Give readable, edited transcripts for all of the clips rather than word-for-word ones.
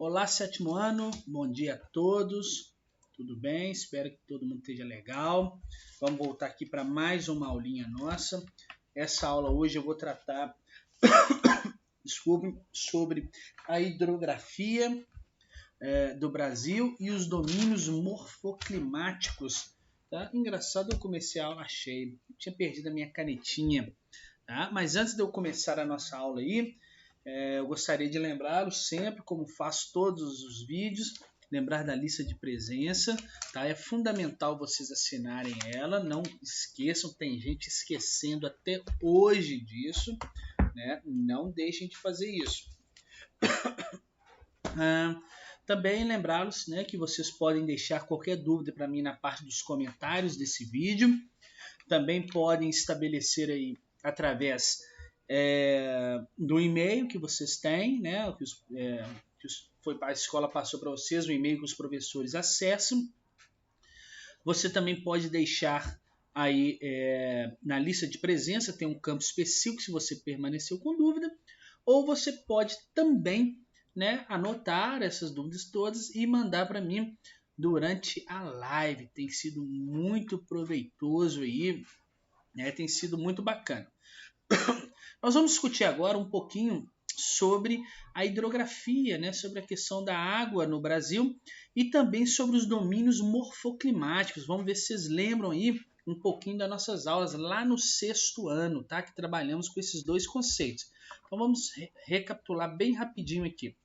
Olá, sétimo ano, bom dia a todos, tudo bem? Espero que todo mundo esteja legal. Vamos voltar aqui para mais uma aulinha nossa. Essa aula hoje eu vou tratar sobre a hidrografia do Brasil e os domínios morfoclimáticos. Tá? Engraçado, eu comecei a aula cheia, tinha perdido a minha canetinha. Tá? Mas antes de eu começar a nossa aula aí, eu gostaria de lembrá-los sempre, como faço todos os vídeos, lembrar da lista de presença, tá? É fundamental vocês assinarem ela, não esqueçam, tem gente esquecendo até hoje disso, né? Não deixem de fazer isso. Também lembrá-los, né, que vocês podem deixar qualquer dúvida para mim na parte dos comentários desse vídeo. Também podem estabelecer aí através do e-mail que vocês têm, né, a escola passou para vocês, o e-mail que os professores acessam. Você também pode deixar aí na lista de presença, tem um campo específico se você permaneceu com dúvida, ou você pode também, né, anotar essas dúvidas todas e mandar para mim durante a live. Tem sido muito proveitoso aí, né, tem sido muito bacana. Nós vamos discutir agora um pouquinho sobre a hidrografia, né, sobre a questão da água no Brasil e também sobre os domínios morfoclimáticos. Vamos ver se vocês lembram aí um pouquinho das nossas aulas lá no 6º ano, tá? Que trabalhamos com esses dois conceitos. Então vamos recapitular bem rapidinho aqui.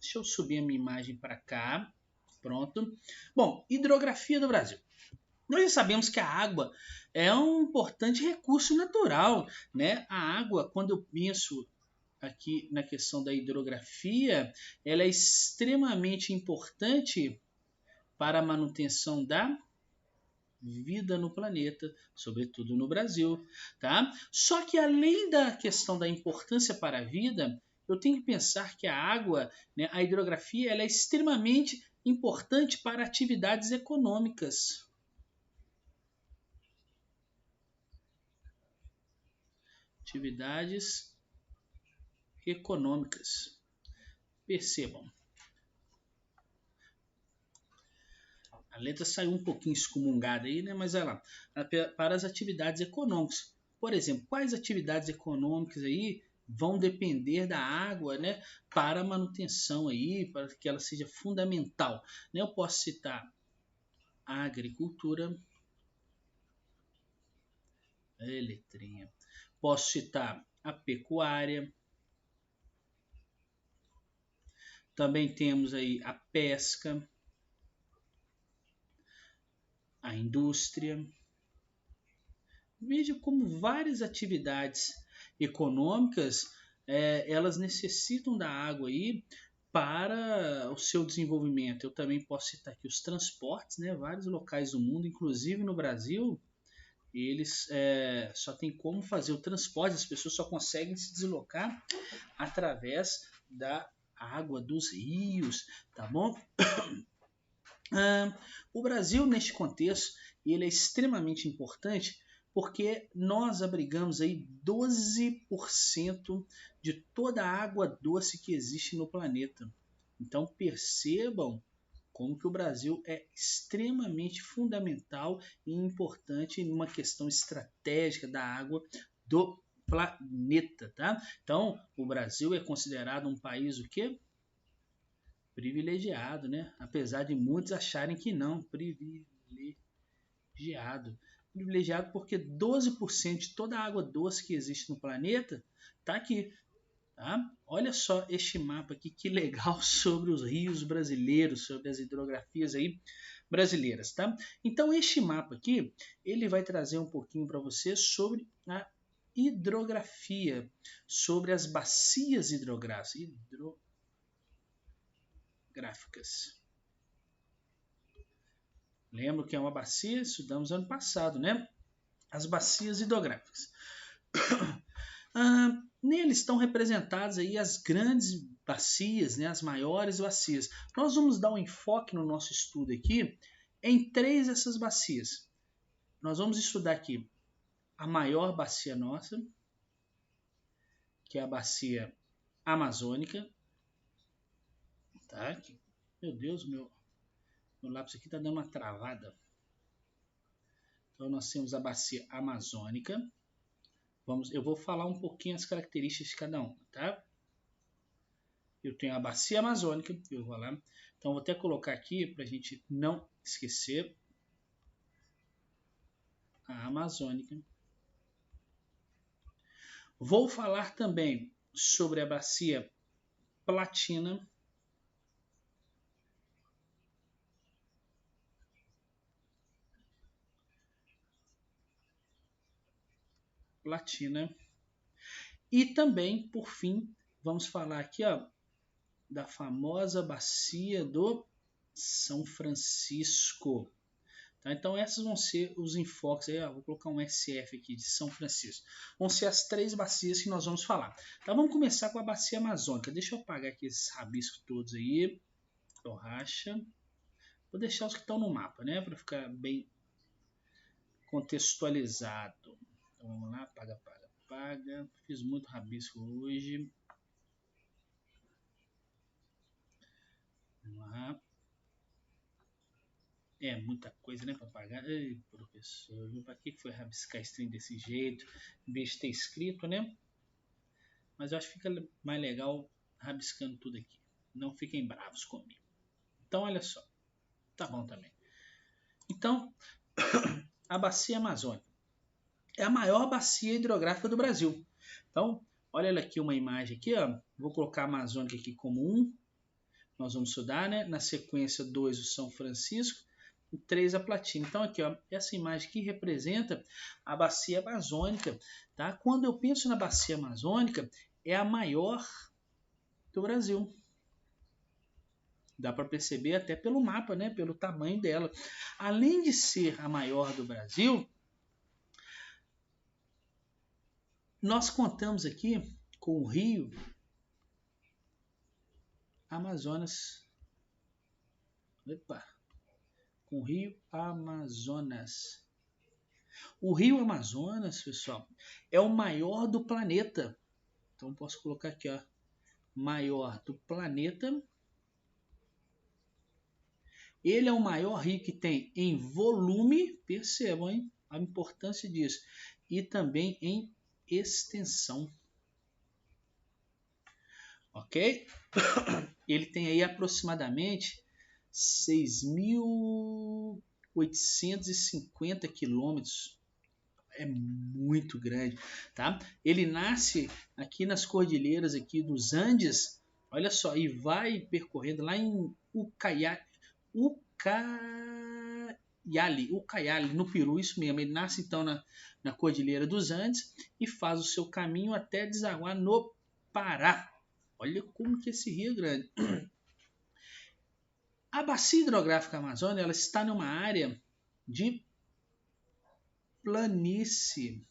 Deixa eu subir a minha imagem para cá. Pronto. Bom, hidrografia do Brasil. Nós já sabemos que a água é um importante recurso natural, né? A água, quando eu penso aqui na questão da hidrografia, ela é extremamente importante para a manutenção da vida no planeta, sobretudo no Brasil, tá? Só que além da questão da importância para a vida, eu tenho que pensar que a água, né, a hidrografia, ela é extremamente importante para atividades econômicas. Atividades econômicas. Percebam. A letra saiu um pouquinho excomungada aí, né? Mas olha lá. Para as atividades econômicas. Por exemplo, quais atividades econômicas aí vão depender da água, né? Para a manutenção aí, para que ela seja fundamental. Eu posso citar a agricultura. Letrinha. Posso citar a pecuária. Também temos aí a pesca, a indústria. Veja como várias atividades econômicas elas necessitam da água aí para o seu desenvolvimento. Eu também posso citar aqui os transportes, né? Vários locais do mundo, inclusive no Brasil, eles só tem como fazer o transporte, as pessoas só conseguem se deslocar através da água dos rios, tá bom? O Brasil, neste contexto, ele é extremamente importante porque nós abrigamos aí 12% de toda a água doce que existe no planeta. Então percebam como que o Brasil é extremamente fundamental e importante numa questão estratégica da água do planeta, tá? Então, o Brasil é considerado um país o quê? Privilegiado, né? Apesar de muitos acharem que não, privilegiado. Privilegiado porque 12% de toda a água doce que existe no planeta está aqui. Tá? Olha só este mapa aqui, que legal, sobre os rios brasileiros, sobre as hidrografias aí brasileiras. Tá? Então este mapa aqui, ele vai trazer um pouquinho para você sobre a hidrografia, sobre as bacias hidrográficas. Lembro que é uma bacia, estudamos ano passado, né? As bacias hidrográficas. Neles estão representadas aí as grandes bacias, né? As maiores bacias. Nós vamos dar um enfoque no nosso estudo aqui em 3 dessas bacias. Nós vamos estudar aqui a maior bacia nossa, que é a bacia amazônica. Tá? Meu Deus, meu lápis aqui está dando uma travada. Então nós temos a bacia amazônica. Eu vou falar um pouquinho as características de cada uma, tá? Eu tenho a bacia amazônica, eu vou lá. Então vou até colocar aqui para a gente não esquecer. A amazônica. Vou falar também sobre a bacia platina. E também, por fim, vamos falar aqui, ó, da famosa bacia do São Francisco. Tá? Então essas vão ser os enfoques aí, ó, vou colocar um SF aqui de São Francisco. Vão ser as 3 bacias que nós vamos falar. Então vamos começar com a bacia amazônica. Deixa eu apagar aqui esses rabiscos todos aí. Borracha. Vou deixar os que estão no mapa, né, para ficar bem contextualizado. Então vamos lá, apaga. Fiz muito rabisco hoje. Vamos lá. É muita coisa, né, para apagar. Ei, professor, para que foi rabiscar esse trem desse jeito? Em vez de ter escrito, né? Mas eu acho que fica mais legal rabiscando tudo aqui. Não fiquem bravos comigo. Então, olha só. Tá bom também. Então, a bacia amazônica é a maior bacia hidrográfica do Brasil. Então, olha aqui uma imagem aqui, ó. Vou colocar a amazônica aqui como 1. Nós vamos estudar, né? Na sequência 2 o São Francisco e 3 a platina. Então aqui, ó, essa imagem aqui representa a bacia amazônica, tá? Quando eu penso na bacia amazônica, é a maior do Brasil. Dá para perceber até pelo mapa, né? Pelo tamanho dela. Além de ser a maior do Brasil, nós contamos aqui com o rio Amazonas. Com o rio Amazonas. O rio Amazonas, pessoal, é o maior do planeta. Então posso colocar aqui, ó, maior do planeta. Ele é o maior rio que tem em volume, percebam, hein, a importância disso, e também em extensão. Ok? Ele tem aí aproximadamente 6.850 quilômetros. É muito grande, tá? Ele nasce aqui nas cordilheiras aqui dos Andes, olha só, e vai percorrendo lá em Ucayali, no Peru, isso mesmo. Ele nasce então na cordilheira dos Andes e faz o seu caminho até desaguar no Pará. Olha como que esse rio é grande. A bacia hidrográfica amazônica, ela está numa área de planície.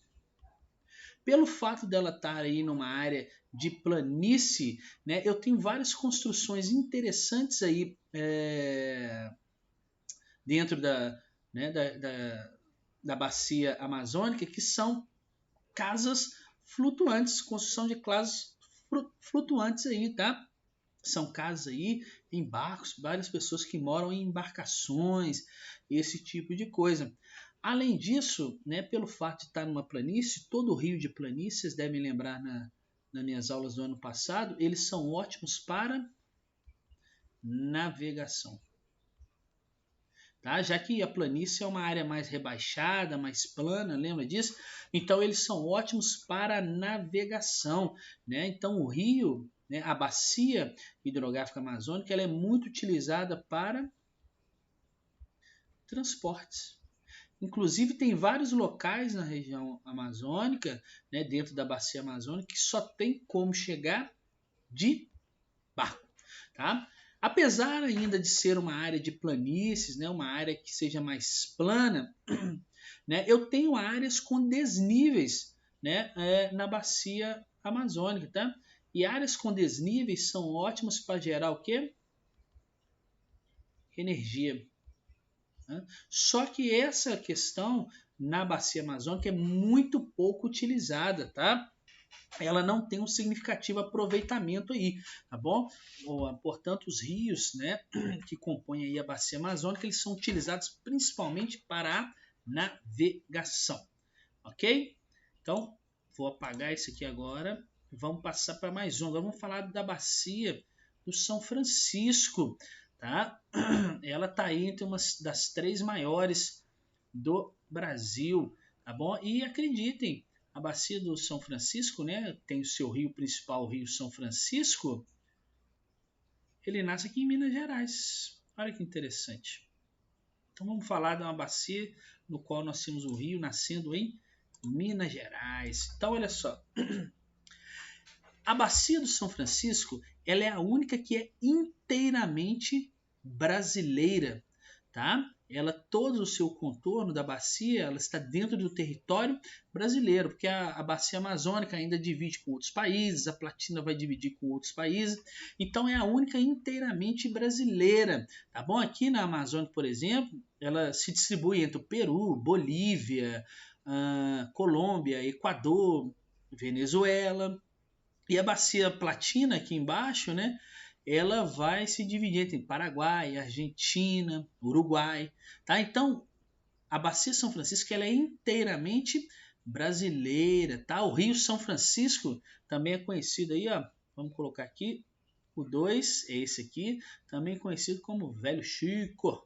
Pelo fato dela estar aí numa área de planície, né, eu tenho várias construções interessantes aí dentro da bacia amazônica, que são casas flutuantes, construção de casas flutuantes aí, tá? São casas aí em barcos, várias pessoas que moram em embarcações, esse tipo de coisa. Além disso, né, pelo fato de estar numa planície, todo rio de planície, vocês devem lembrar nas minhas aulas do ano passado, eles são ótimos para navegação. Tá? Já que a planície é uma área mais rebaixada, mais plana, lembra disso? Então eles são ótimos para navegação, né? Então o rio, né, a bacia hidrográfica amazônica, ela é muito utilizada para transportes. Inclusive tem vários locais na região amazônica, né, dentro da bacia amazônica, que só tem como chegar de barco, tá? Apesar ainda de ser uma área de planícies, né, uma área que seja mais plana, né, eu tenho áreas com desníveis, né, na bacia amazônica, tá? E áreas com desníveis são ótimas para gerar o quê? Energia. Né? Só que essa questão na bacia amazônica é muito pouco utilizada, tá? ela não tem um significativo aproveitamento aí, tá bom? Portanto, os rios, né, que compõem aí a bacia amazônica, eles são utilizados principalmente para a navegação, ok? Então, vou apagar isso aqui agora. Vamos passar para mais um. Agora vamos falar da bacia do São Francisco, tá? Ela está aí entre uma das 3 maiores do Brasil, tá bom? E acreditem, a bacia do São Francisco, né, tem o seu rio principal, o Rio São Francisco, ele nasce aqui em Minas Gerais. Olha que interessante. Então vamos falar de uma bacia no qual nós temos o rio nascendo em Minas Gerais. Então olha só, a bacia do São Francisco, ela é a única que é inteiramente brasileira, tá? Ela, todo o seu contorno da bacia, ela está dentro do território brasileiro, porque a bacia amazônica ainda divide com outros países, a Platina vai dividir com outros países, então é a única inteiramente brasileira, tá bom? Aqui na Amazônia, por exemplo, ela se distribui entre o Peru, Bolívia, Colômbia, Equador, Venezuela, e a bacia Platina aqui embaixo, né? Ela vai se dividir entre Paraguai, Argentina, Uruguai, tá? Então, a bacia São Francisco ela é inteiramente brasileira, tá? O Rio São Francisco também é conhecido aí, ó. Vamos colocar aqui o 2, é esse aqui, também conhecido como Velho Chico.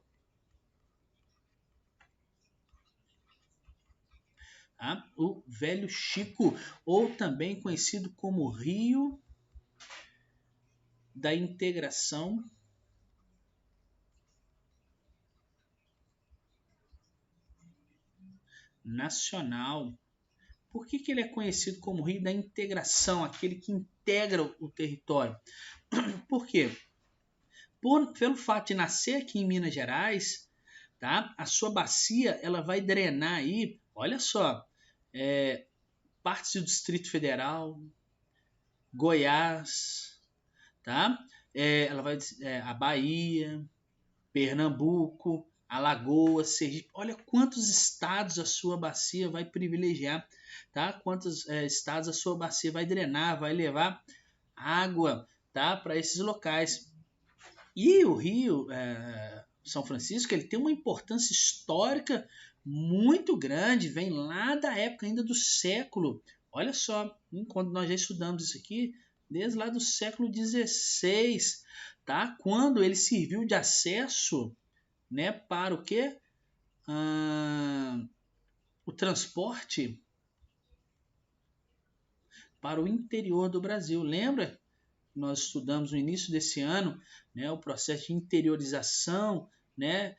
Tá? O Velho Chico, ou também conhecido como Rio da Integração Nacional. Por que ele é conhecido como Rio da Integração, aquele que integra o território? Por quê? Pelo fato de nascer aqui em Minas Gerais, tá? A sua bacia ela vai drenar aí, olha só, partes do Distrito Federal, Goiás, tá? Ela vai a Bahia, Pernambuco, Alagoas, Sergipe. Olha quantos estados a sua bacia vai privilegiar, tá? Quantos estados a sua bacia vai drenar, vai levar água, tá? Para esses locais. E o Rio São Francisco ele tem uma importância histórica muito grande, vem lá da época ainda do século. Olha só, quando nós já estudamos isso aqui, desde lá do século XVI, tá? Quando ele serviu de acesso, né, para o quê? O transporte para o interior do Brasil. Lembra? Nós estudamos no início desse ano, né, o processo de interiorização, né,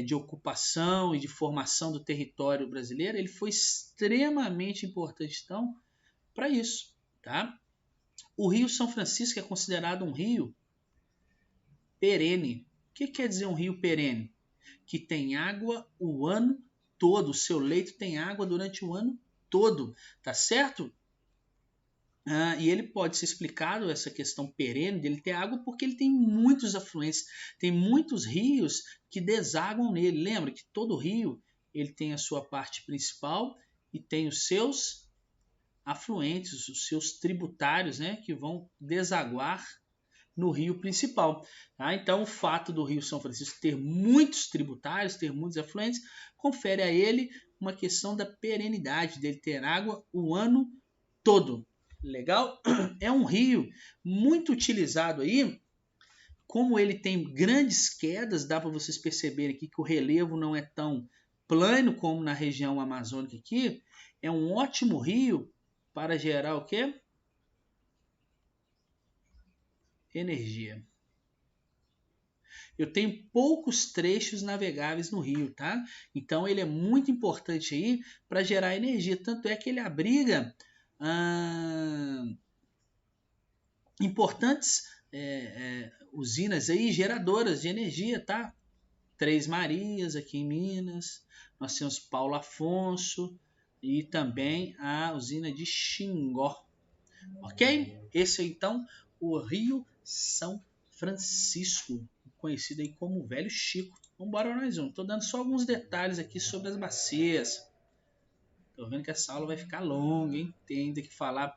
de ocupação e de formação do território brasileiro. Ele foi extremamente importante, então, para isso. Tá? O Rio São Francisco é considerado um rio perene. O que quer dizer um rio perene? Que tem água o ano todo, o seu leito tem água durante o ano todo, tá certo? E ele pode ser explicado, essa questão perene dele ter água, porque ele tem muitos afluentes, tem muitos rios que desaguam nele. Lembra que todo rio ele tem a sua parte principal e tem os seus afluentes, os seus tributários, né, que vão desaguar no rio principal. Tá? Então, o fato do Rio São Francisco ter muitos tributários, ter muitos afluentes, confere a ele uma questão da perenidade, dele ter água o ano todo. Legal? É um rio muito utilizado aí, como ele tem grandes quedas, dá para vocês perceberem aqui que o relevo não é tão plano como na região amazônica aqui, é um ótimo rio para gerar o quê? Energia. Eu tenho poucos trechos navegáveis no rio, tá? Então ele é muito importante aí para gerar energia. Tanto é que ele abriga importantes usinas aí geradoras de energia, tá? Três Marias aqui em Minas, nós temos Paulo Afonso e também a usina de Xingó, ok? Esse é então o Rio São Francisco, conhecido aí como Velho Chico. Vamos embora mais um. Estou dando só alguns detalhes aqui sobre as bacias. Estou vendo que essa aula vai ficar longa, hein? Tem ainda que falar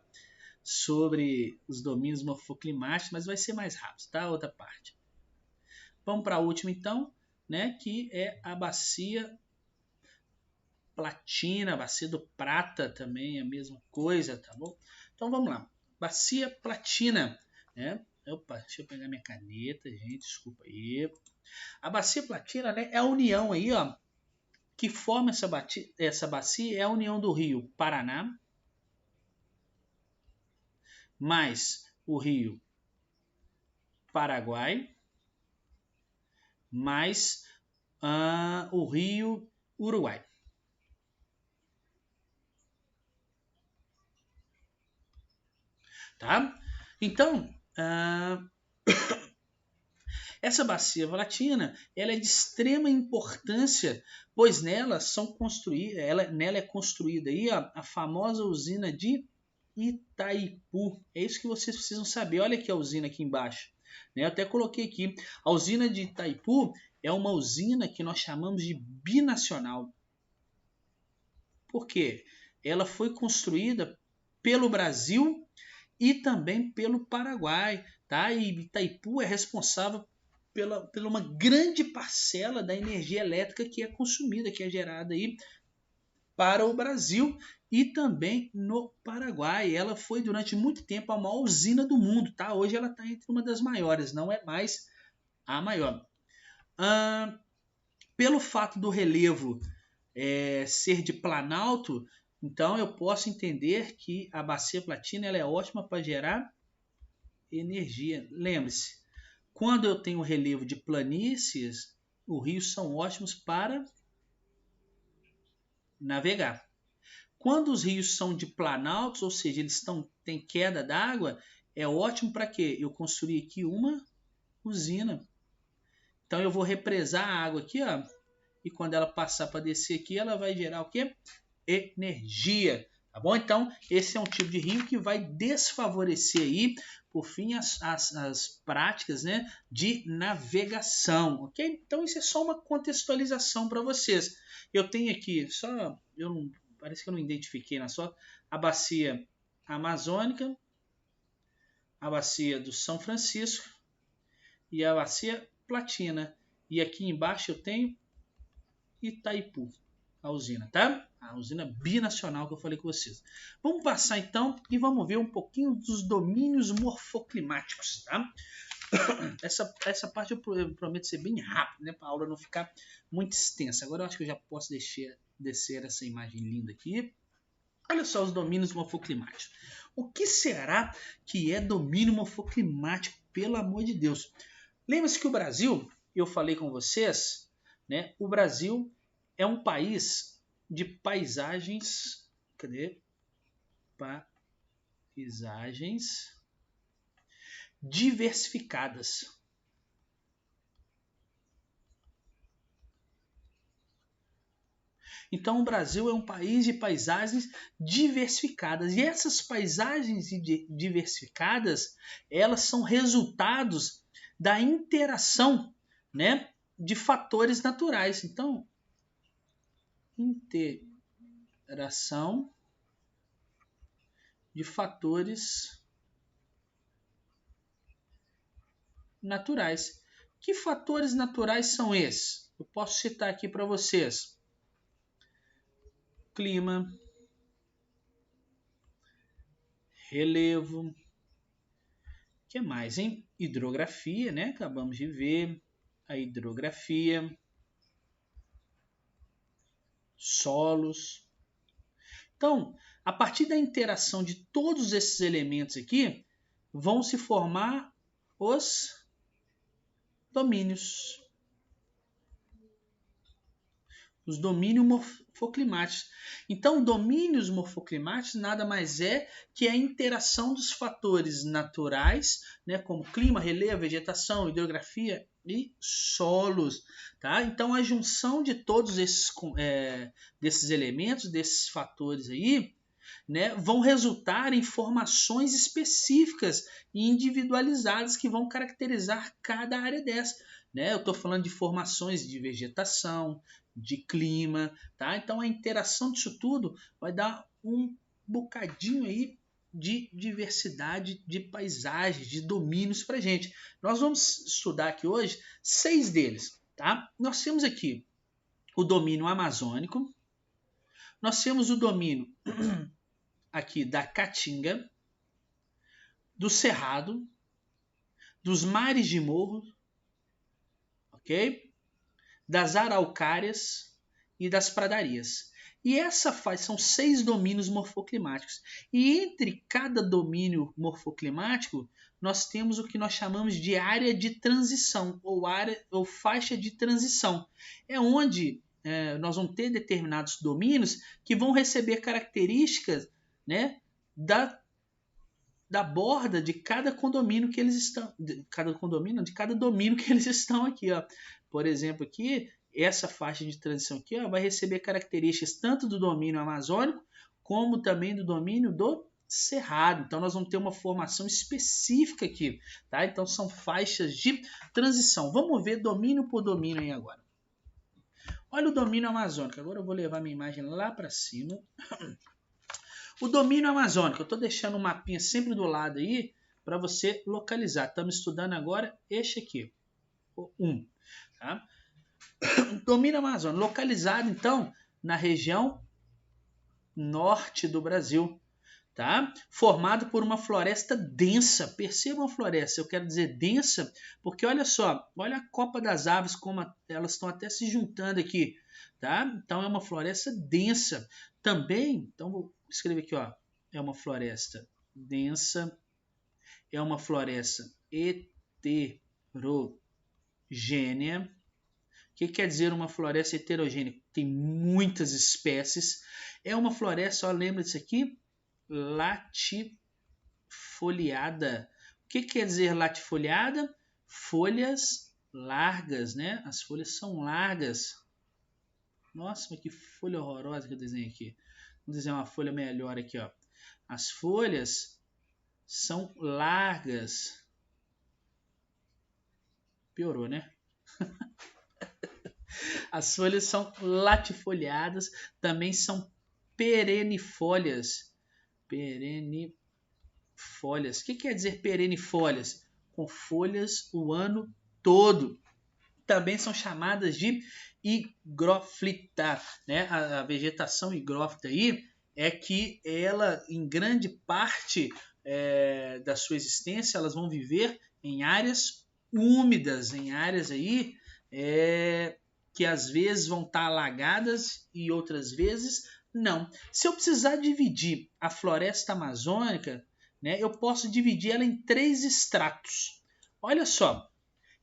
sobre os domínios morfoclimáticos, mas vai ser mais rápido, tá? Outra parte. Vamos para a última então, né? Que é a bacia platina, a bacia do prata também, a mesma coisa, tá bom? Então vamos lá. Bacia platina, né? Opa, deixa eu pegar minha caneta, gente, desculpa aí. A bacia platina, né, é a união aí, ó, que forma essa bacia é a união do rio Paraná mais o rio Paraguai mais o rio Uruguai. Tá? Então, essa bacia platina ela é de extrema importância, pois nela é construída aí, ó, a famosa usina de Itaipu. É isso que vocês precisam saber. Olha aqui a usina aqui embaixo. Né? Eu até coloquei aqui. A usina de Itaipu é uma usina que nós chamamos de binacional. Por quê? Ela foi construída pelo Brasil e também pelo Paraguai. Tá? E Itaipu é responsável pela uma grande parcela da energia elétrica que é consumida, que é gerada aí para o Brasil e também no Paraguai. Ela foi durante muito tempo a maior usina do mundo, tá? Hoje ela está entre uma das maiores, não é mais a maior. Pelo fato do relevo ser de planalto, então eu posso entender que a bacia platina ela é ótima para gerar energia. Lembre-se, quando eu tenho relevo de planícies, os rios são ótimos para navegar. Quando os rios são de planaltos, ou seja, eles têm queda d'água, é ótimo para quê? Eu construir aqui uma usina. Então eu vou represar a água aqui, ó, e quando ela passar para descer aqui, ela vai gerar o quê? Energia. Tá bom? Então, esse é um tipo de rio que vai desfavorecer aí, por fim, as práticas, né, de navegação, ok? Então, isso é só uma contextualização para vocês. Eu tenho aqui, parece que eu não identifiquei na só, a bacia amazônica, a bacia do São Francisco e a bacia platina. E aqui embaixo eu tenho Itaipu, a usina, tá? A usina binacional que eu falei com vocês. Vamos passar então e vamos ver um pouquinho dos domínios morfoclimáticos, tá? Essa parte eu prometo ser bem rápido, né? Para a aula não ficar muito extensa. Agora eu acho que eu já posso descer essa imagem linda aqui. Olha só os domínios morfoclimáticos. O que será que é domínio morfoclimático, pelo amor de Deus? Lembra-se que o Brasil, eu falei com vocês, né? O Brasil é um país de paisagens. Cadê? Paisagens diversificadas. Então o Brasil é um país de paisagens diversificadas. E essas paisagens diversificadas, elas são resultados da interação, né, de fatores naturais. Então, interação de fatores naturais. Que fatores naturais são esses? Eu posso citar aqui para vocês. Clima, relevo, que mais, hein? Hidrografia, né? Acabamos de ver a hidrografia, solos. Então, a partir da interação de todos esses elementos aqui, vão se formar os domínios. Os domínios morfoclimáticos. Então, domínios morfoclimáticos nada mais é que a interação dos fatores naturais, né, como clima, relevo, vegetação, hidrografia e solos. Tá? Então, a junção de todos desses elementos, desses fatores aí, né, vão resultar em formações específicas e individualizadas que vão caracterizar cada área dessa. Né? Eu estou falando de formações de vegetação, de clima, tá? Então a interação disso tudo vai dar um bocadinho aí de diversidade de paisagens, de domínios para gente. Nós vamos estudar aqui hoje 6 deles. Tá? Nós temos aqui o domínio amazônico, nós temos o domínio aqui da Caatinga, do Cerrado, dos mares de morro, ok? Das araucárias e das pradarias. E essa são 6 domínios morfoclimáticos. E entre cada domínio morfoclimático, nós temos o que nós chamamos de área de transição ou faixa de transição. É onde nós vamos ter determinados domínios que vão receber características, né, da borda de cada condomínio que eles estão, de cada domínio que eles estão aqui, ó. Por exemplo, aqui essa faixa de transição aqui, ó, vai receber características tanto do domínio amazônico como também do domínio do cerrado. Então nós vamos ter uma formação específica aqui, tá? Então são faixas de transição. Vamos ver domínio por domínio aí agora. Olha o domínio amazônico. Agora eu vou levar minha imagem lá para cima. O domínio amazônico, eu estou deixando um mapinha sempre do lado aí para você localizar. Estamos estudando agora este aqui, o 1. Tá? Domínio amazônico, localizado então na região norte do Brasil. Tá? Formado por uma floresta densa. Percebam a floresta, eu quero dizer densa, porque olha só, olha a copa das aves, como elas estão até se juntando aqui. Tá? Então é uma floresta densa. Também, então vou escrever aqui, ó, é uma floresta densa, é uma floresta heterogênea. O que quer dizer uma floresta heterogênea? Tem muitas espécies. É uma floresta, ó, lembra disso aqui? Latifoliada. O que quer dizer latifoliada? Folhas largas, né? As folhas são largas. Nossa, mas que folha horrorosa que eu desenhei aqui. Vou desenhar uma folha melhor aqui, ó. As folhas são largas. Piorou, né? As folhas são latifoliadas, também são perennifólias. Perennifólias. O que quer dizer perennifólias? Com folhas o ano todo. Também são chamadas de higrófita, né? A vegetação higrófita aí é que ela, em grande parte da sua existência, elas vão viver em áreas úmidas, em áreas aí que às vezes vão estar alagadas e outras vezes não. Se eu precisar dividir a floresta amazônica, né, eu posso dividir ela em 3 estratos. Olha só,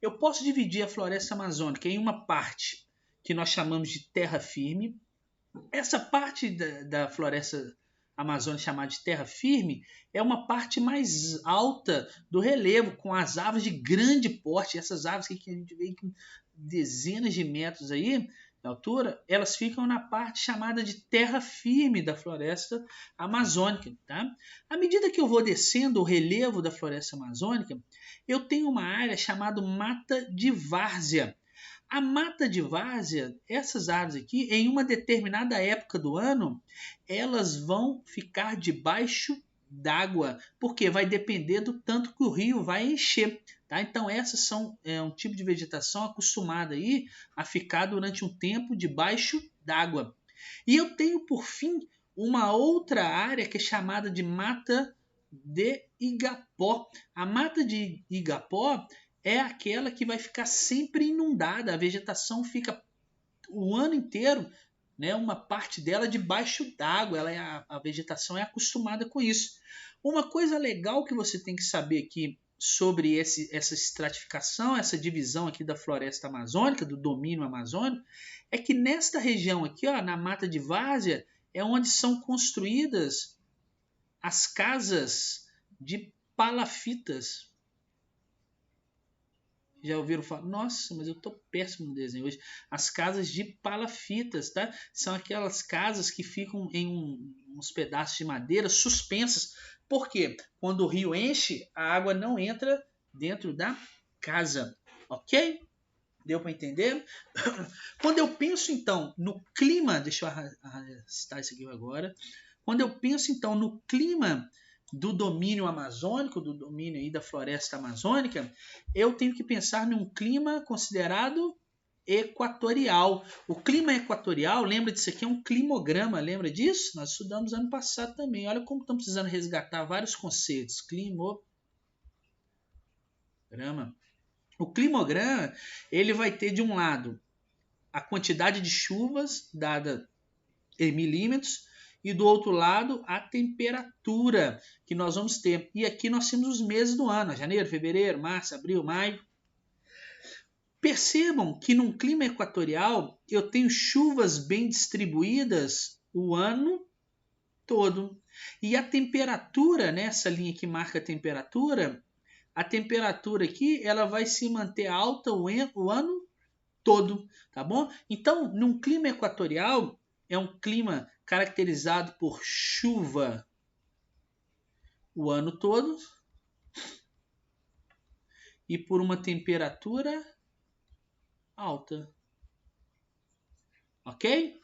eu posso dividir a floresta amazônica em uma parte que nós chamamos de terra firme. Essa parte da floresta amazônica chamada de terra firme é uma parte mais alta do relevo, com as árvores de grande porte. Essas árvores que a gente vê com dezenas de metros aí de altura, elas ficam na parte chamada de terra firme da floresta amazônica. Tá? À medida que eu vou descendo o relevo da floresta amazônica, eu tenho uma área chamada mata de várzea. A mata de várzea, essas árvores aqui, em uma determinada época do ano, elas vão ficar debaixo d'água, porque vai depender do tanto que o rio vai encher. Tá? Então essas são um tipo de vegetação acostumada aí a ficar durante um tempo debaixo d'água. E eu tenho por fim uma outra área que é chamada de mata de igapó. A mata de igapó é aquela que vai ficar sempre inundada, a vegetação fica o ano inteiro, né, uma parte dela debaixo d'água, a vegetação é acostumada com isso. Uma coisa legal que você tem que saber aqui sobre essa estratificação, essa divisão aqui da floresta amazônica, do domínio amazônico, é que nesta região aqui, ó, na mata de várzea, é onde são construídas as casas de palafitas. Já ouviram falar? Nossa, mas eu tô péssimo no desenho hoje. As casas de palafitas, tá? São aquelas casas que ficam em uns pedaços de madeira suspensas. Por quê? Quando o rio enche, a água não entra dentro da casa. Ok? Deu para entender? Quando eu penso, então, no clima... Deixa eu arrastar isso aqui agora. Quando eu penso, então, no clima do domínio amazônico, do domínio aí da floresta amazônica, eu tenho que pensar num clima considerado equatorial. O clima equatorial, lembra disso aqui, é um climograma, lembra disso? Nós estudamos ano passado também. Olha como estamos precisando resgatar vários conceitos. Climograma. O climograma, ele vai ter de um lado a quantidade de chuvas dada em milímetros e do outro lado a temperatura que nós vamos ter. E aqui nós temos os meses do ano, janeiro, fevereiro, março, abril, maio. Percebam que num clima equatorial eu tenho chuvas bem distribuídas o ano todo. E a temperatura, né, essa linha que marca a temperatura aqui ela vai se manter alta o ano todo, tá bom? Então, num clima equatorial, é um clima caracterizado por chuva o ano todo e por uma temperatura alta. Ok?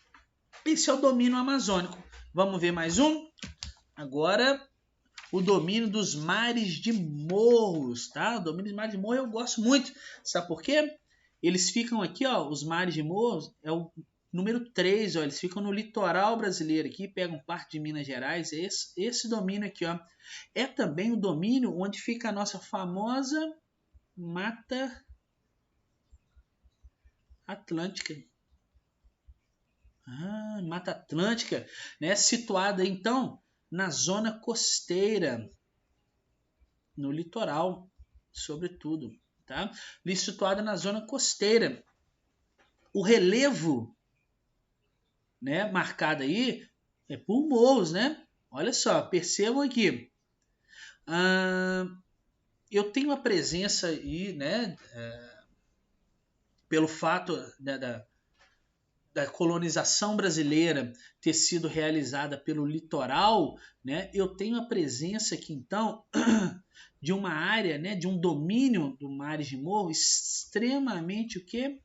Esse é o domínio amazônico. Vamos ver mais um? Agora, o domínio dos mares de morros, tá? O domínio dos mares de morros eu gosto muito. Sabe por quê? Eles ficam aqui, ó, os mares de morros, é o número 3, ó, eles ficam no litoral brasileiro aqui, pegam parte de Minas Gerais, esse domínio aqui, ó. É também o domínio onde fica a nossa famosa Mata Atlântica. Mata Atlântica, né? Situada então na zona costeira, no litoral, sobretudo, tá? Situada na zona costeira. O relevo, né, marcado aí é por morros, né? Olha só, percebam aqui. Eu tenho a presença aí, né, pelo fato da colonização brasileira ter sido realizada pelo litoral, né, eu tenho a presença aqui, então, de uma área, né, de um domínio do mares de morro extremamente o quê?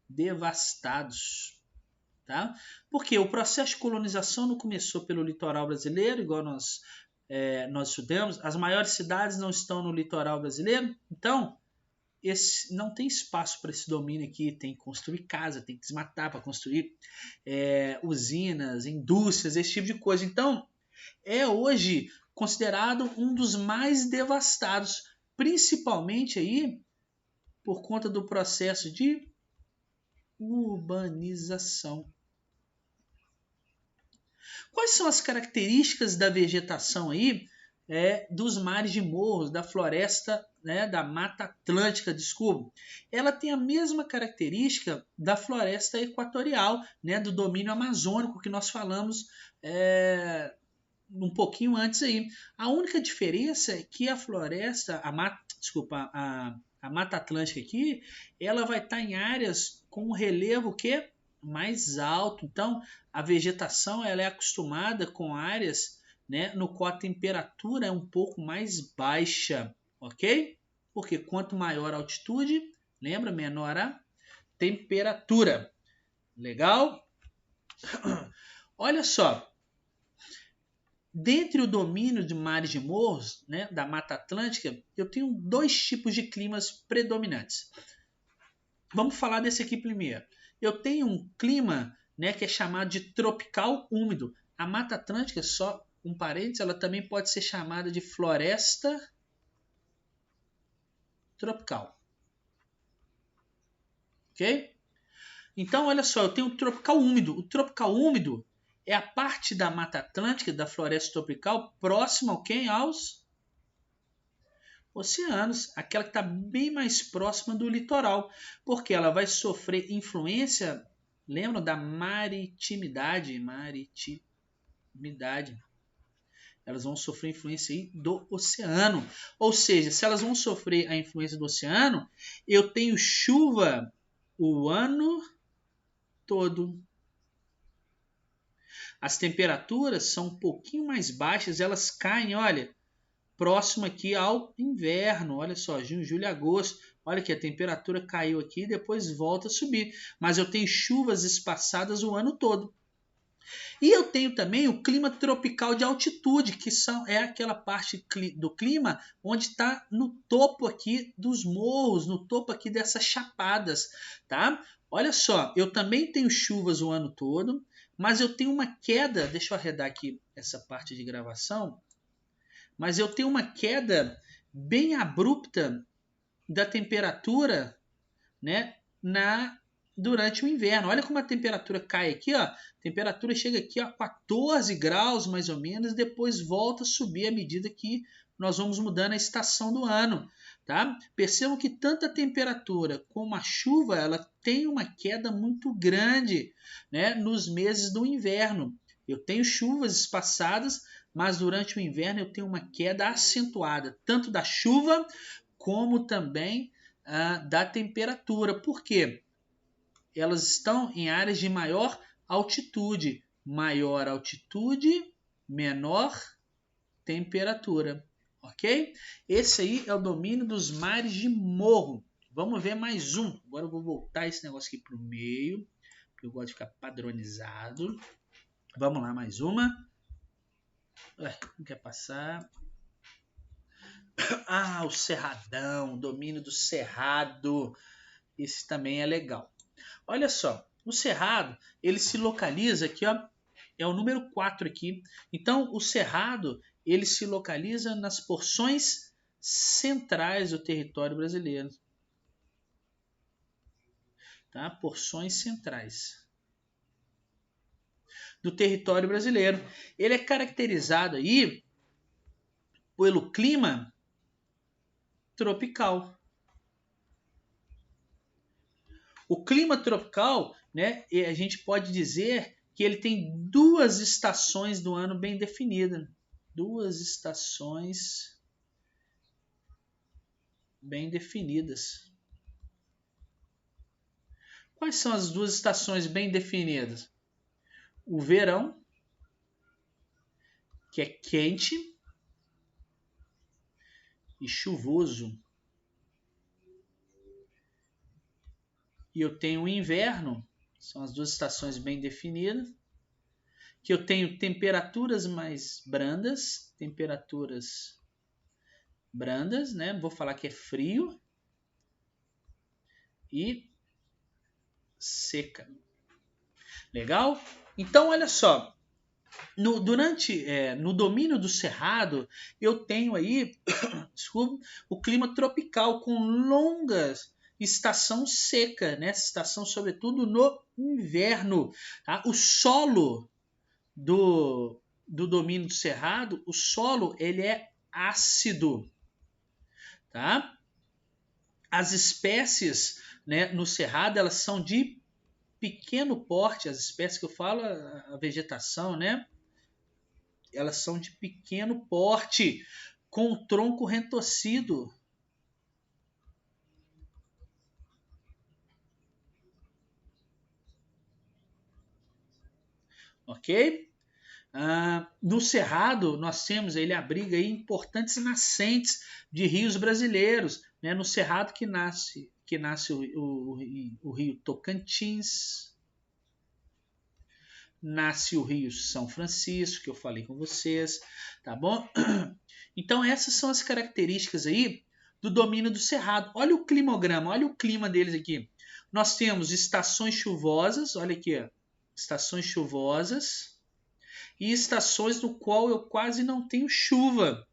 Devastados. Tá? Porque o processo de colonização não começou pelo litoral brasileiro, igual nós estudamos. As maiores cidades não estão no litoral brasileiro, então não tem espaço para esse domínio aqui. Tem que construir casa, tem que desmatar para construir usinas, indústrias, esse tipo de coisa. Então, é hoje considerado um dos mais devastados, principalmente aí por conta do processo de urbanização. Quais são as características da vegetação aí dos mares de morros, da floresta, né, da Mata Atlântica, desculpa? Ela tem a mesma característica da floresta equatorial, né, do domínio amazônico que nós falamos um pouquinho antes aí. A única diferença é que a floresta, a Mata Atlântica aqui, ela vai estar em áreas com um relevo que mais alto. Então, a vegetação ela é acostumada com áreas, né, no qual a temperatura é um pouco mais baixa, ok? Porque quanto maior a altitude, lembra, menor a temperatura. Legal? Olha só. Dentre o domínio de mares de morros, né, da Mata Atlântica, eu tenho dois tipos de climas predominantes. Vamos falar desse aqui primeiro. Eu tenho um clima, né, que é chamado de tropical úmido. A Mata Atlântica, só um parênteses, ela também pode ser chamada de floresta tropical. Ok? Então, olha só, eu tenho o tropical úmido. O tropical úmido é a parte da Mata Atlântica, da floresta tropical, próxima ao quê? Aos oceanos, aquela que está bem mais próxima do litoral, porque ela vai sofrer influência, lembram da maritimidade? Elas vão sofrer influência aí do oceano. Ou seja, se elas vão sofrer a influência do oceano, eu tenho chuva o ano todo. As temperaturas são um pouquinho mais baixas, elas caem, olha, próximo aqui ao inverno. Olha só, junho, julho e agosto. Olha que a temperatura caiu aqui e depois volta a subir. Mas eu tenho chuvas espaçadas o ano todo. E eu tenho também o clima tropical de altitude, que é aquela parte do clima onde está no topo aqui dos morros, no topo aqui dessas chapadas, tá? Olha só, eu também tenho chuvas o ano todo, mas eu tenho uma queda, deixa eu arredar aqui essa parte de gravação, mas eu tenho uma queda bem abrupta da temperatura, né, durante o inverno. Olha como a temperatura cai aqui, ó. A temperatura chega aqui a 14 graus mais ou menos, depois volta a subir à medida que nós vamos mudando a estação do ano, tá? Percebam que tanto a temperatura como a chuva, ela tem uma queda muito grande, né, nos meses do inverno. Eu tenho chuvas espaçadas, mas durante o inverno eu tenho uma queda acentuada, tanto da chuva como também da temperatura. Por quê? Elas estão em áreas de maior altitude. Maior altitude, menor temperatura. Ok? Esse aí é o domínio dos mares de morro. Vamos ver mais um. Agora eu vou voltar esse negócio aqui para o meio, porque eu gosto de ficar padronizado. Vamos lá, mais uma. Não quer passar. O Cerradão, domínio do Cerrado. Esse também é legal. Olha só, o Cerrado, ele se localiza aqui, ó, é o número 4 aqui. Então, o Cerrado, ele se localiza nas porções centrais do território brasileiro. Tá? Porções centrais do território brasileiro. Ele é caracterizado aí pelo clima tropical. O clima tropical, né, a gente pode dizer que ele tem 2 estações do ano bem definidas. 2 estações bem definidas. Quais são as 2 estações bem definidas? O verão, que é quente e chuvoso. E eu tenho o inverno, são as 2 estações bem definidas, que eu tenho temperaturas mais brandas, né? Vou falar que é frio e seca. Legal? Então, olha só, no domínio do Cerrado, eu tenho aí desculpa, o clima tropical com longas estação seca, né? Estação sobretudo no inverno. Tá? O solo do domínio do Cerrado, o solo ele é ácido. Tá? As espécies, né, no Cerrado, elas são de pequeno porte, as espécies que eu falo, a vegetação, né? Elas são de pequeno porte, com o tronco retorcido. Ok? No Cerrado, nós temos, ele abriga aí importantes nascentes de rios brasileiros, né? No Cerrado que nasce o rio Tocantins, nasce o rio São Francisco, que eu falei com vocês, tá bom? Então essas são as características aí do domínio do Cerrado. Olha o climograma, olha o clima deles aqui. Nós temos estações chuvosas, olha aqui, ó, estações chuvosas, e estações no qual eu quase não tenho chuva.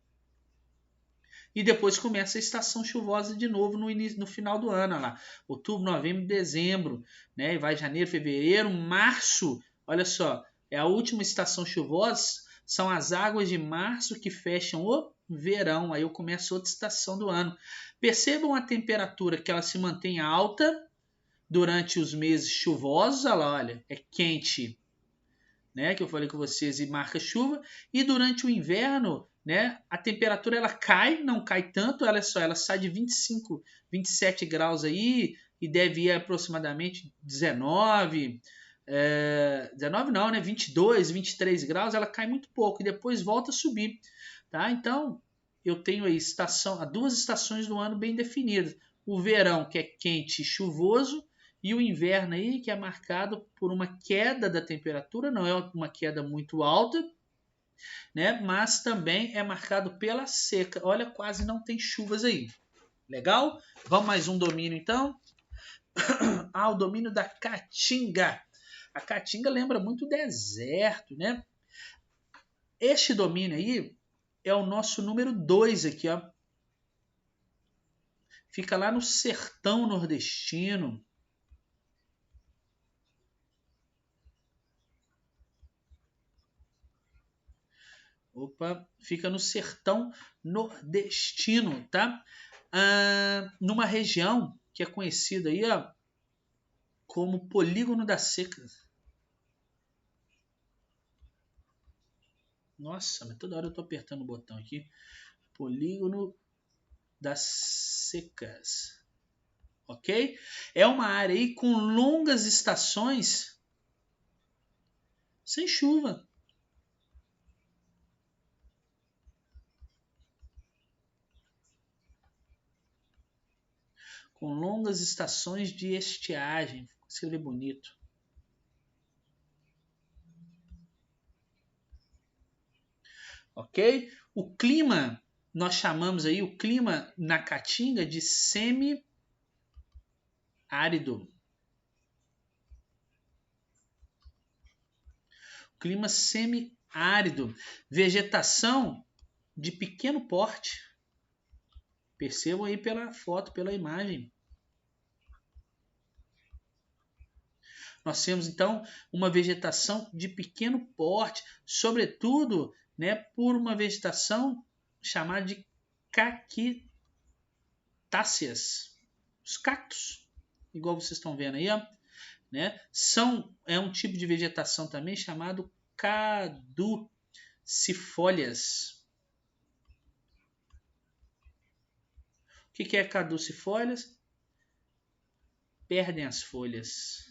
E depois começa a estação chuvosa de novo no final do ano. Olha lá. Outubro, novembro, dezembro. Né? E vai janeiro, fevereiro, março. Olha só, é a última estação chuvosa. São as águas de março que fecham o verão. Aí eu começo outra estação do ano. Percebam a temperatura que ela se mantém alta durante os meses chuvosos. Olha lá, olha, é quente. Né, que eu falei com vocês, e marca chuva, e durante o inverno, né, a temperatura ela cai, não cai tanto, ela sai de 25, 27 graus aí, e deve ir aproximadamente 19 não, né, 22, 23 graus, ela cai muito pouco, e depois volta a subir, tá? Então, eu tenho aí 2 estações do ano bem definidas, o verão, que é quente e chuvoso, E o inverno aí, que é marcado por uma queda da temperatura, não é uma queda muito alta, né? Mas também é marcado pela seca. Olha, quase não tem chuvas aí. Legal? Vamos mais um domínio então? O domínio da Caatinga. A Caatinga lembra muito o deserto, né? Este domínio aí é o nosso número 2 aqui, ó. Fica lá no sertão nordestino. Fica no sertão nordestino, tá? Numa região que é conhecida aí, ó, como Polígono da Seca. Nossa, mas toda hora eu tô apertando o botão aqui. Polígono das Secas. Ok? É uma área aí com longas estações sem chuva. Com longas estações de estiagem. Vou escrever bonito. Ok? O clima, nós chamamos aí o clima na Caatinga de semi-árido. Clima semi-árido. Vegetação de pequeno porte. Percebam aí pela foto, pela imagem. Nós temos então uma vegetação de pequeno porte, sobretudo, né, por uma vegetação chamada de cactáceas, os cactos, igual vocês estão vendo aí, ó, né? É um tipo de vegetação também chamado caducifólias. O que é caducifólias? Perdem as folhas.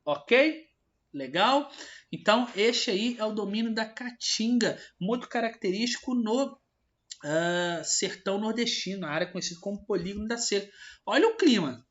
Ok? Legal? Então, este aí é o domínio da Caatinga, muito característico no sertão nordestino, a área conhecida como Polígono da Seca. Olha o clima.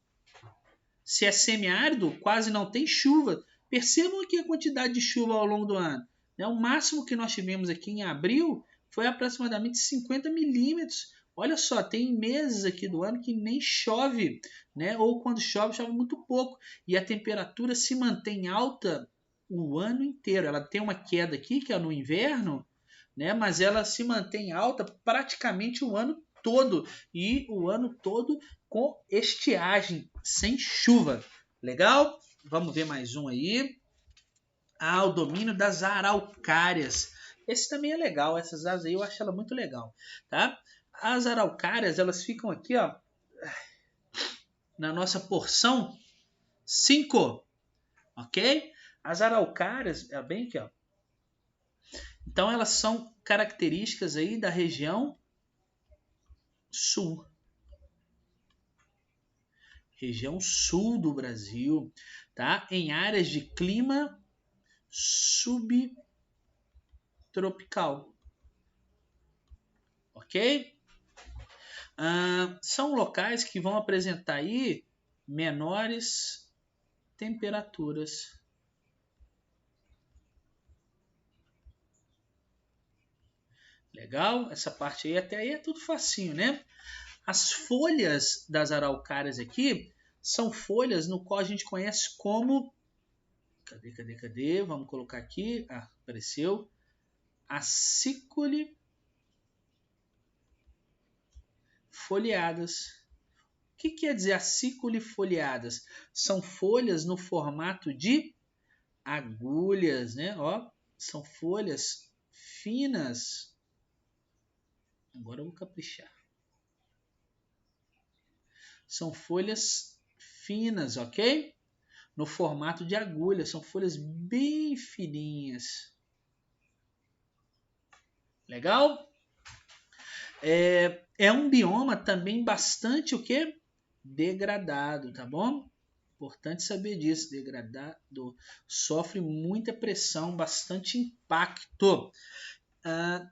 Se é semiárido, quase não tem chuva. Percebam aqui a quantidade de chuva ao longo do ano. O máximo que nós tivemos aqui em abril foi aproximadamente 50 milímetros. Olha só, tem meses aqui do ano que nem chove, né? Ou quando chove, chove muito pouco. E a temperatura se mantém alta o ano inteiro. Ela tem uma queda aqui, que é no inverno, né? Mas ela se mantém alta praticamente o ano todo. E o ano todo com estiagem, sem chuva. Legal? Vamos ver mais um aí. O domínio das araucárias. Esse também é legal. Essas aves aí eu acho ela muito legal, tá? As araucárias, elas ficam aqui, ó, na nossa porção 5, ok? As araucárias, é bem aqui, ó. Então elas são características aí da região sul. Região sul do Brasil, tá? Em áreas de clima subtropical, ok? São locais que vão apresentar aí menores temperaturas. Legal? Essa parte aí até aí é tudo facinho, né? As folhas das araucárias aqui são folhas no qual a gente conhece como... Cadê? Vamos colocar aqui. Apareceu. Acícule foliadas. O que quer dizer acícule foliadas? São folhas no formato de agulhas, né? Ó, são folhas finas. Agora eu vou caprichar. São folhas finas, ok? No formato de agulha, são folhas bem fininhas. Legal? É um bioma também bastante o quê? Degradado, tá bom? Importante saber disso, degradado. Sofre muita pressão, bastante impacto.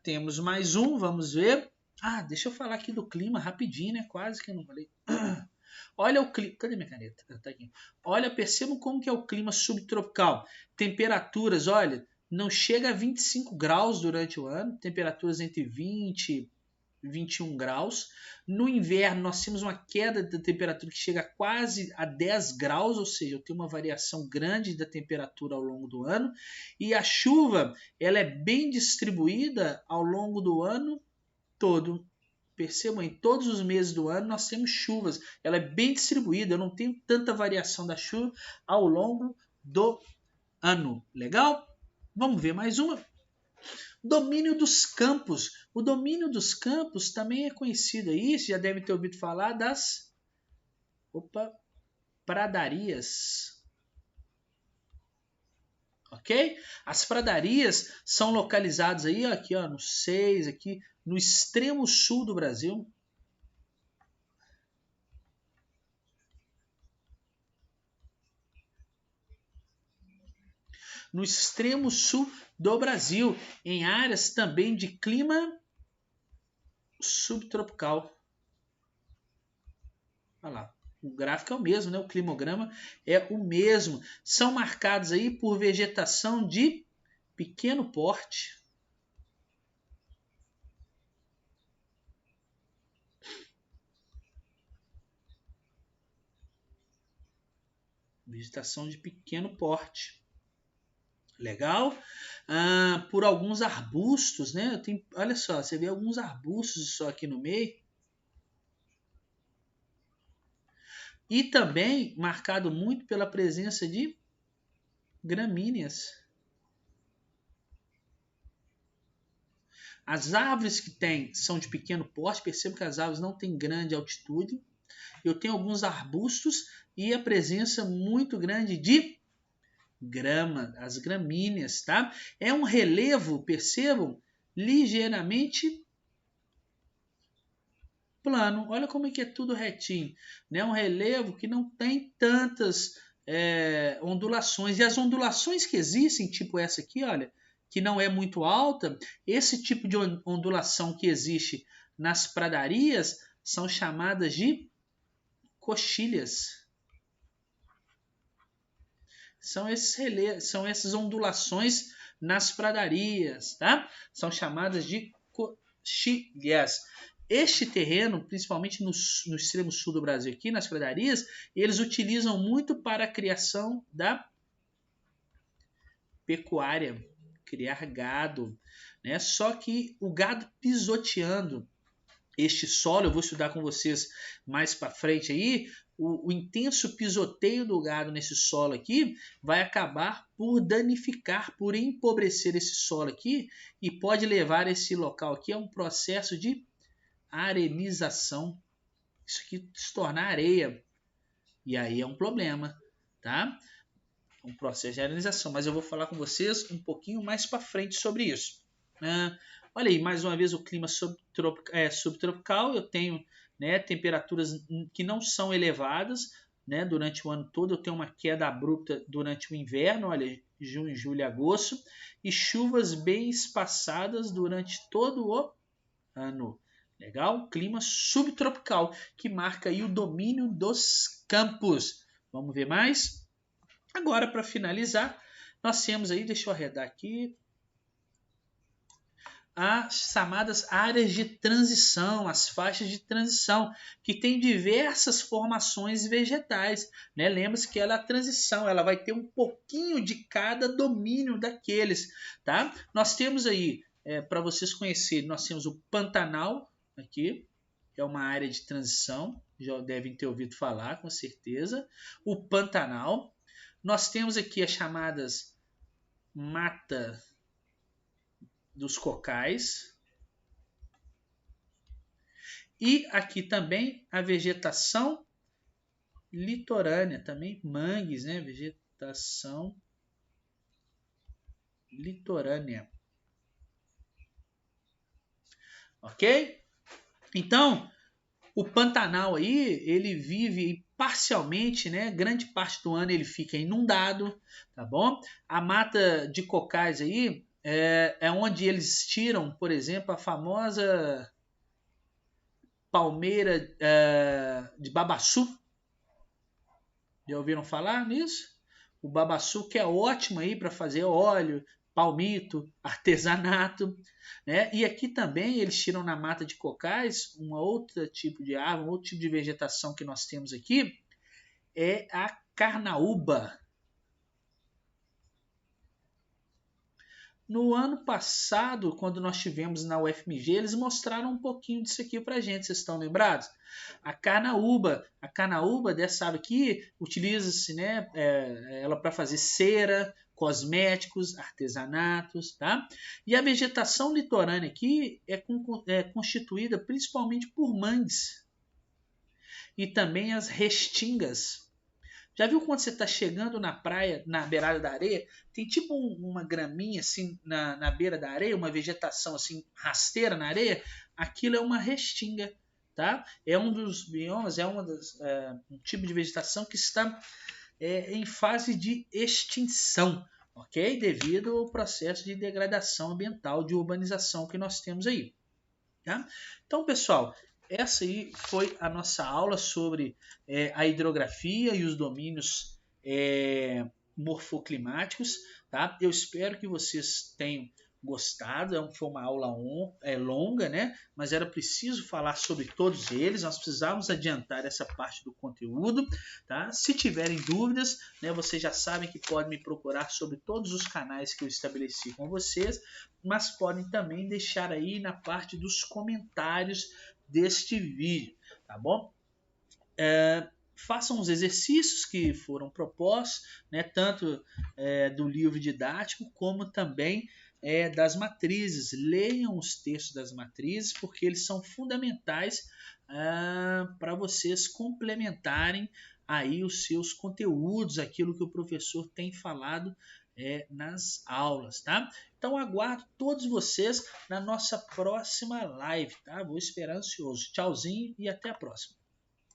Temos mais um, vamos ver. Ah, deixa eu falar aqui do clima rapidinho, né? Quase que eu não falei. Olha o clima. Cadê minha caneta? Tá aqui. Olha, percebam como que é o clima subtropical. Temperaturas, olha, não chega a 25 graus durante o ano. Temperaturas entre 20 e 21 graus. No inverno, nós temos uma queda da temperatura que chega quase a 10 graus, ou seja, eu tenho uma variação grande da temperatura ao longo do ano. E a chuva, ela é bem distribuída ao longo do ano todo. Percebam, em todos os meses do ano nós temos chuvas. Ela é bem distribuída, eu não tenho tanta variação da chuva ao longo do ano. Legal? Vamos ver mais uma. Domínio dos campos. O domínio dos campos também é conhecido aí, você já deve ter ouvido falar das pradarias. Ok? As pradarias são localizadas aí, aqui, ó, no 6, aqui no extremo sul do Brasil. No extremo sul do Brasil, em áreas também de clima subtropical. Olha lá, o gráfico é o mesmo, né? O climograma é o mesmo. São marcados aí por vegetação de pequeno porte. Vegetação de pequeno porte. Legal? Por alguns arbustos, né? Olha só, você vê alguns arbustos só aqui no meio. E também marcado muito pela presença de gramíneas. As árvores que tem são de pequeno porte, percebo que as árvores não têm grande altitude. Eu tenho alguns arbustos e a presença muito grande de grama, as gramíneas, tá? É um relevo, percebam, ligeiramente plano. Olha como é que é tudo retinho, né? Um relevo que não tem tantas ondulações. E as ondulações que existem, tipo essa aqui, olha, que não é muito alta, esse tipo de ondulação que existe nas pradarias são chamadas de coxilhas. São essas ondulações nas pradarias, tá? São chamadas de coxilhas. Este terreno, principalmente no extremo sul do Brasil, aqui nas pradarias, eles utilizam muito para a criação da pecuária, criar gado, né? Só que o gado pisoteando este solo, eu vou estudar com vocês mais para frente aí, o intenso pisoteio do gado nesse solo aqui vai acabar por danificar, por empobrecer esse solo aqui e pode levar esse local aqui a um processo de arenização. Isso aqui se tornar areia. E aí é um problema, tá? Um processo de arenização, mas eu vou falar com vocês um pouquinho mais para frente sobre isso. Olha aí, mais uma vez o clima subtropical, eu tenho, né, temperaturas que não são elevadas, né, durante o ano todo, eu tenho uma queda abrupta durante o inverno, olha, junho, julho e agosto, e chuvas bem espaçadas durante todo o ano. Legal? Clima subtropical, que marca aí o domínio dos campos. Vamos ver mais? Agora, para finalizar, nós temos aí, deixa eu arredar aqui, as chamadas áreas de transição, as faixas de transição, que tem diversas formações vegetais, né? Lembra-se que ela é a transição, ela vai ter um pouquinho de cada domínio daqueles, tá? Nós temos aí, para vocês conhecerem, nós temos o Pantanal aqui, que é uma área de transição, já devem ter ouvido falar, com certeza. O Pantanal. Nós temos aqui as chamadas mata dos cocais. E aqui também a vegetação litorânea, também mangues, né? Vegetação litorânea. Ok? Então, o Pantanal aí, ele vive parcialmente, né? Grande parte do ano ele fica inundado, tá bom? A mata de cocais aí é onde eles tiram, por exemplo, a famosa palmeira de babaçu. Já ouviram falar nisso? O babaçu que é ótimo aí para fazer óleo, palmito, artesanato, né? E aqui também eles tiram na mata de cocais uma outra tipo de árvore, um outro tipo de vegetação que nós temos aqui é a carnaúba. No ano passado, quando nós tivemos na UFMG, eles mostraram um pouquinho disso aqui pra gente, vocês estão lembrados? A carnaúba dessa árvore aqui, utiliza-se, né, ela para fazer cera, cosméticos, artesanatos, tá? E a vegetação litorânea aqui é constituída principalmente por mangues e também as restingas. Já viu quando você está chegando na praia, na beirada da areia, tem tipo uma graminha assim na beira da areia, uma vegetação assim rasteira na areia? Aquilo é uma restinga, tá? É um dos biomas, um tipo de vegetação que está em fase de extinção, ok? Devido ao processo de degradação ambiental, de urbanização que nós temos aí. Tá? Então, pessoal, essa aí foi a nossa aula sobre a hidrografia e os domínios morfoclimáticos. Tá? Eu espero que vocês tenham gostado. Foi uma aula longa, né? Mas era preciso falar sobre todos eles. Nós precisávamos adiantar essa parte do conteúdo. Tá? Se tiverem dúvidas, né, vocês já sabem que podem me procurar sobre todos os canais que eu estabeleci com vocês, mas podem também deixar aí na parte dos comentários deste vídeo, tá bom? Façam os exercícios que foram propostos, né, tanto do livro didático como também das matrizes. Leiam os textos das matrizes, porque eles são fundamentais para vocês complementarem aí os seus conteúdos, aquilo que o professor tem falado nas aulas, tá? Então aguardo todos vocês na nossa próxima live, tá? Vou esperar ansioso. Tchauzinho e até a próxima.